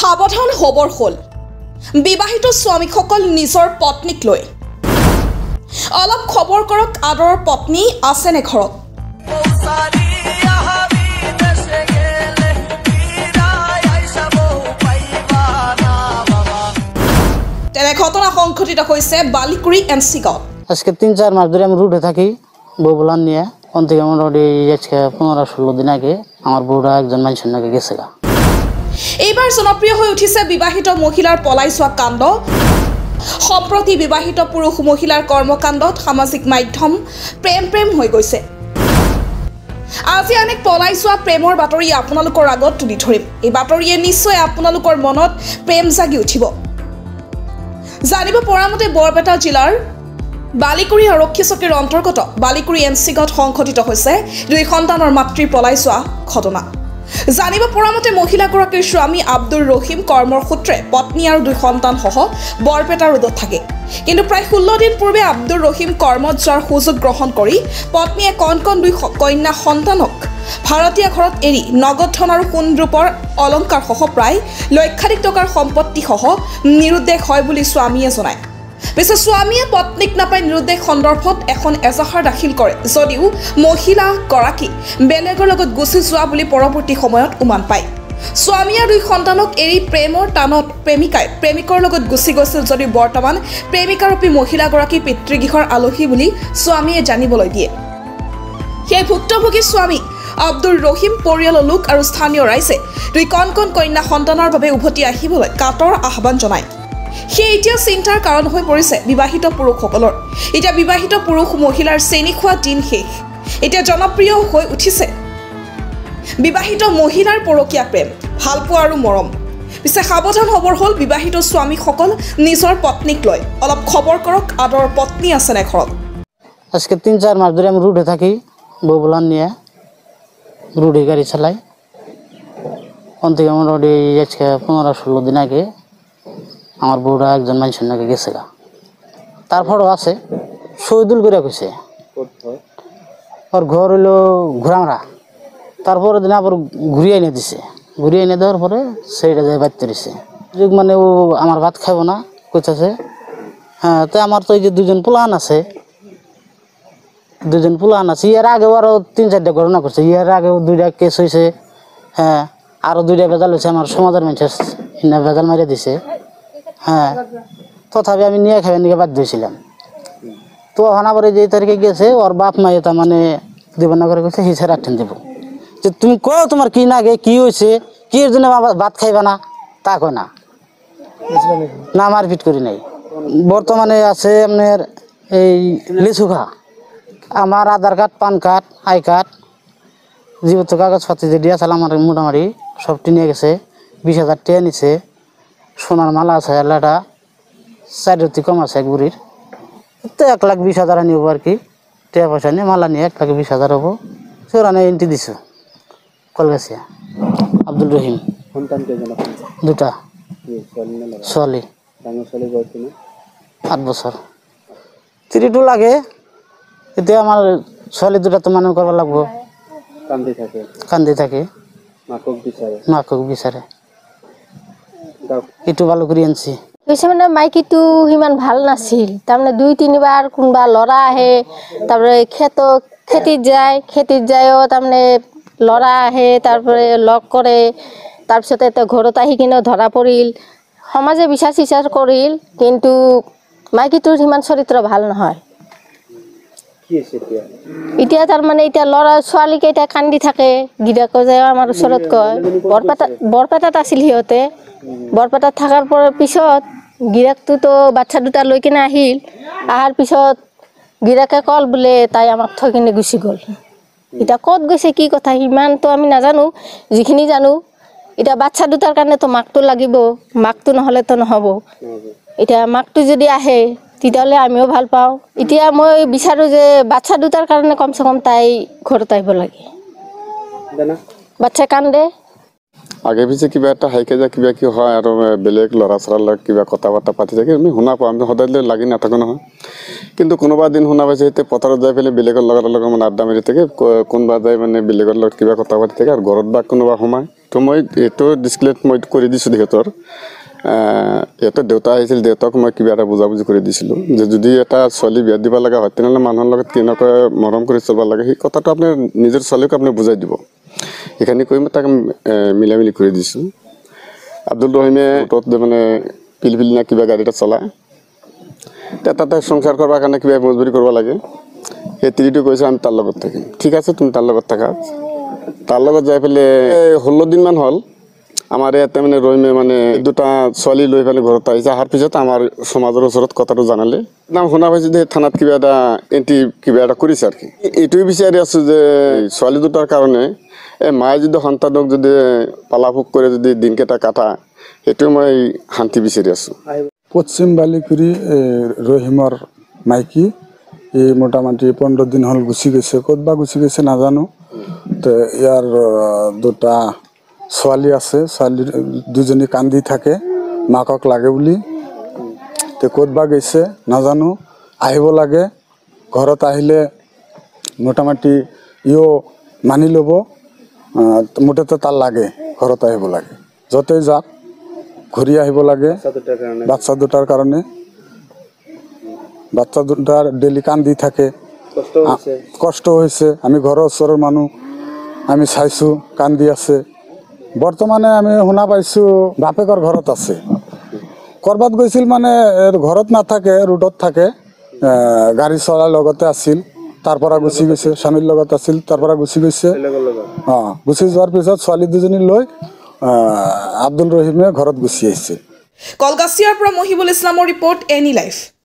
সাৱধান হবৰ হ'ল বিবাহিত স্বামীসকল নিজৰ পত্নীক লৈ অলপ খবৰ কৰক আদৰৰ পত্নী আছেনে ঘৰত তেনে ঘটনা সংঘটিত হৈছে বালিকুৰি এনচি গাঁৱত আজকে ৩-৪ মাস ধরে আমি রুটে থাকি বউ বলান নিয়ে ওন থেকে মোটামুটি আজকে 15-16 দিন আগে আমার বউরা একজন মানুষের নাকি গেছে গা এইবাৰ জনপ্ৰিয় হৈ উঠিছে বিবাহিত মহিলাৰ পলাই যোৱা কাণ্ড সম্প্ৰতি বিবাহিত পুৰুষ মহিলাৰ কৰ্মকাণ্ডত সামাজিক মাধ্যম প্ৰেম হৈ গৈছে আজি অনেক পলাই যোৱা প্ৰেমৰ বাতৰি আপোনালোকৰ আগত তুলি ধৰিম এই বাতৰিয়ে নিশ্চয় আপোনালোকৰ মনত প্ৰেম জাগি উঠিব জানিব পৰা মতে বৰপেটা জিলাৰ বালিকুৰি আৰক্ষী চকীৰ অন্তৰ্গত বালিকুৰি এনচি গাঁৱত সংঘটিত হৈছে দুই সন্তানৰ মাতৃৰ পলাই যোৱা ঘটনা জানিব পৰা মতে মহিলাগৰাকীৰ স্বামী আব্দুল ৰহিম কৰ্মৰ সূত্ৰে পত্নী আৰু দুই সন্তান সহ বৰপেটা ৰোডত থাকে কিন্তু প্ৰায় 16 দিন পূৰ্বে আব্দুল ৰহিম কৰ্মত যোৱাৰ সুযোগ গ্ৰহণ কৰি পত্নীয়ে কণ দুই কন্যা সন্তানক ভাৰতীয় ঘৰত এৰি নগদ ধন আৰু সোণ ৰূপৰ অলংকাৰ সহ প্ৰায় লক্ষাধিক টকাৰ সম্পত্তি সহ নিৰুদ্দেশ হয় বুলি স্বামীয়ে জনায় পিছে স্বামীয়ে পত্নীক নাপাই নিৰুদ্দেশ সন্দৰ্ভত এখন এজাহাৰ দাখিল কৰে যদিও মহিলা গৰাকী বেলেগৰ লগত গুচি যোৱা বুলি পৰৱৰ্তী সময়ত উমান পায় স্বামীয়ে দুই সন্তানক এৰি প্ৰেমৰ টানত প্ৰেমিকাই প্ৰেমিকৰ লগত গুচি গৈছিল যদিও বৰ্তমান প্ৰেমিকাৰূপী মহিলাগৰাকী পিতৃগৃহৰ আলহী বুলি স্বামীয়ে জানিবলৈ দিয়ে সেই ভুক্তভোগী স্বামী আব্দুল ৰহিম পৰিয়ালৰ লোক আৰু স্থানীয় ৰাইজে দুই কণ কন্যা সন্তানৰ বাবে উভতি আহিবলৈ কাতৰ আহ্বান জনায় সেই এতিয়া চিন্তাৰ কাৰণ হৈ পৰিছে বিবাহিত পুৰুষসকলৰ এতিয়া বিবাহিত পুৰুষ মহিলাৰ শ্ৰেণী খোৱা দিন শেষ এতিয়া জনপ্ৰিয় হৈ উঠিছে বিবাহিত মহিলাৰ পৰকীয়া প্ৰেম ভালপোৱা আৰু মৰম পিছে সাৱধান হবৰ হ'ল বিবাহিত স্বামীসকল নিজৰ পত্নীক লৈ অলপ খবৰ কৰক আদৰৰ পত্নী আছেনে ঘৰত আজকে ৩-৪ মাস ধরে আমি রুটে থাকি বউ বলান নিয়ে রুটে গাড়ি চালাই ওন থেকে মোটামুটি আজকে 15-16 দিন আগে আমার বউরা একজন মানুষের নাকি গেছে গা তারপরও আছে শহীদুল করে কইছে ওর ঘর হইলো ঘোরাংরা তারপরে দিন আবার ঘুরিয়ে এনে দিছে ঘুরিয়ে এনে দেওয়ার পরে সেইটা যায় বাড়তে দিছে মানে ও আমার ভাত খাইব না কইতেছে হ্যাঁ তো আমার তো এই যে দুজন পোলান আছে এর আগেও আরো 3-4টা ঘটনা করছে এর আগেও 2টা কেস হয়েছে হ্যাঁ আরো 2টা ভেজাল হয়েছে আমার সমাজের মানুষের ভেজাল মারিয়ে দিছে হ্যাঁ তথাপি আমি নিয়ে খাবার নিয়ে বাধ্য হয়েছিলাম তো ওখানে আবার যে তারিখে গেছে ওর বাপ মায়ে তার মানে দেবেন না করে গেছে হিসেবে রাখতেন দেবো যে তুমি কো তোমার কি না গে কি হয়েছে কি এর জন্য ভাত খাইবা না তা কয় না মারপিট করি নাই বর্তমানে আছে আপনার এই লিচু খা আমার আধার কার্ড পান কার্ড আই কার্ড জীবত কাগজপাতি যে দিয়া চাল আমার মোটামুটি সবটি নিয়ে গেছে 20,000 টাকা নিছে সোনার মালা আছে এলাটা 4 কম আছে এক বুড়ির তো 1,20,000 নিব আর কি টাকা পয়সা নিয়ে মালা নিয়ে 1,20,000 হবো চোরানে এন্ট্রি দিছ কলগাছিয়া আব্দুল রহিম দুটা ছোৱালী 8 বছৰ 3 লাগে এতিয়া আমাৰ ছোৱালী দুটা তো মানুষ কৰবা লাগবো কান্দি থাকে মাকক বিচাৰে এইটো ভালো কৰি আনছি কৈছে মানে মাইকীটো সিমান ভাল নাছিল তাৰমানে 2-3 বাৰ কোনবা লৰা আহে তাৰপৰে খেতিত যায়ও তাৰমানে লৰা আহে তাৰপৰে লগ কৰে তাৰপিছতে তো ঘৰত আহি কিনে ধৰা পৰিল সমাজে বিচাৰ কৰিল কিন্তু মাইকীটোৰ সিমান চৰিত্ৰ ভাল নহয় এতিয়া তাৰমানে এতিয়া লৰা ছোৱালী কেইটা কান্দি থাকে গিৰাকো যায় আমাৰ ওচৰত কয় বৰপেটাত আছিল সিহঁতে বৰপেটাত থাকাৰ পিছত গিৰাকটো তো বাচ্চা দুটা লৈ কিনে আহিল আহাৰ পিছত গিৰাকে কল বোলে তাই আমাক থৈ কিনে গুচি গ'ল এটা ক'ত গৈছে কি কথা ইমান তো আমি নাজানো যিখিনি জানো এটা বাচ্চা দুটাৰ কাৰণে তো মাকটো লাগিব মাকটো নহলে তো নহব এটা মাকটো যদি আহে তেতিয়াহলে আমিও ভাল পাওঁ এতিয়া মই বিচাৰো যে বাচ্চা দুটাৰ কাৰণে কমসে কম তাই ঘৰত আহিব লাগে বাচ্চা কান্দে আগে পিছে কিবা এটা হাইকে যা কিবা কি হয় আৰু বেলেগ লৰা ছৰাৰ কিবা কথা বাৰ্তা পাতি থাকে আমি শুনা পাওঁ আমি সদায় লাগি নাথাকো নহয় কিন্তু কোনোবা দিন শুনা পাইছে এতিয়া পথাৰত যাই পেলাই বেলেগৰ লগত মানে আড্ডা মাৰি থাকে কোনোবা যায় মানে বেলেগৰ লগত কিবা কথা পাতি থাকে আৰু ঘৰত বা কোনোবা সোমায় তো মই এইটো ডিছক্লেট মই কৰি দিছোঁ সিহঁতৰ সিহঁতৰ দেউতা আহিছিল, দেউতাক মই কিবা এটা বুজাবুজি কৰি দিছিলোঁ যে যদি এটা ছোৱালী বিয়া দিব লগা হয় তেনেহ'লে মানুহৰ লগত কেনেকৈ মৰম কৰি চলিব লাগে সেই কথাটো আপুনি নিজৰ ছোৱালীক আপুনি বুজাই দিব। সেইখিনি কৈ মই তাক মিলা মিলি কৰি দিছোঁ। আব্দুল ৰহিমে তত মানে পিলপিলি না কিবা গাড়ী এটা চলায়, তাতে সংসাৰ কৰাৰ কাৰণে কিবা মজবুৰি কৰিব লাগে। সেই তিৰিটো কৈছে আমি তাৰ লগত থাকিম। ঠিক আছে, তুমি তাৰ লগত থাকা। তাৰ লগত যাই পেলাই 16 দিনমান হ'ল আমাৰ ইয়াতে মানে ৰহিমে মানে দুটা ছোৱালী লৈ পেলাই ঘৰত আহিছে। অহাৰ পিছত আমাৰ সমাজৰ ওচৰত কথাটো জনালে। নাম শুনা পাইছোঁ যে থানাত কিবা এটা এণ্ট্ৰি কিবা এটা কৰিছে আৰু কি। এইটোৱে বিচাৰি আছোঁ যে ছোৱালী দুটাৰ কাৰণে মায়ে যদি সন্তানক যদি পালাভোগ কৰে যদি দিনকেইটা কাটা, সেইটোৱে মই শান্তি বিচাৰি আছোঁ। পশ্চিম বালিকুৰি ৰহিমৰ মাইকী এই মোটামুটি 15 দিন হ'ল গুচি গৈছে। ক'ত বা গুচি গৈছে নাজানো। তো ইয়াৰ দুটা ছোৱালী আছে, ছোৱালী দুজনী কান্দি থাকে মাকক লাগে বুলি। তো ক'ত বা গৈছে নাজানো, আহিব লাগে। ঘৰত আহিলে মোটামুটি ইও মানি ল'ব, মুঠতে তাৰ লাগে ঘৰত আহিব লাগে। য'তেই যাক ঘূৰি আহিব লাগে বাচ্চা দুটাৰ কাৰণে। বাচ্চা দুটাৰ ডেইলি কান্দি থাকে, কষ্ট হৈছে। আমি ঘৰৰ ওচৰৰ মানুহ আমি চাইছোঁ কান্দি আছে। বৰ্তমানে আমি শুনা পাইছোঁ বাপেকৰ ঘৰত আছে। ক'ৰবাত গৈছিল মানে ঘৰত নাথাকে, ৰোডত থাকে। গাড়ী চলাৰ লগতে আছিল, তাৰ পৰা গুচি গৈছে। স্বামীৰ লগত আছিল, তাৰ পৰা গুচি গৈছে। গুচি যোৱাৰ পিছত ছোৱালী দুজনী লৈ আব্দুল ৰহিমে ঘৰত গুচি আহিছে। কলগাছিয়াৰ পৰা মহিবুল ইছলামৰ ৰিপৰ্ট, এনি লাইফ।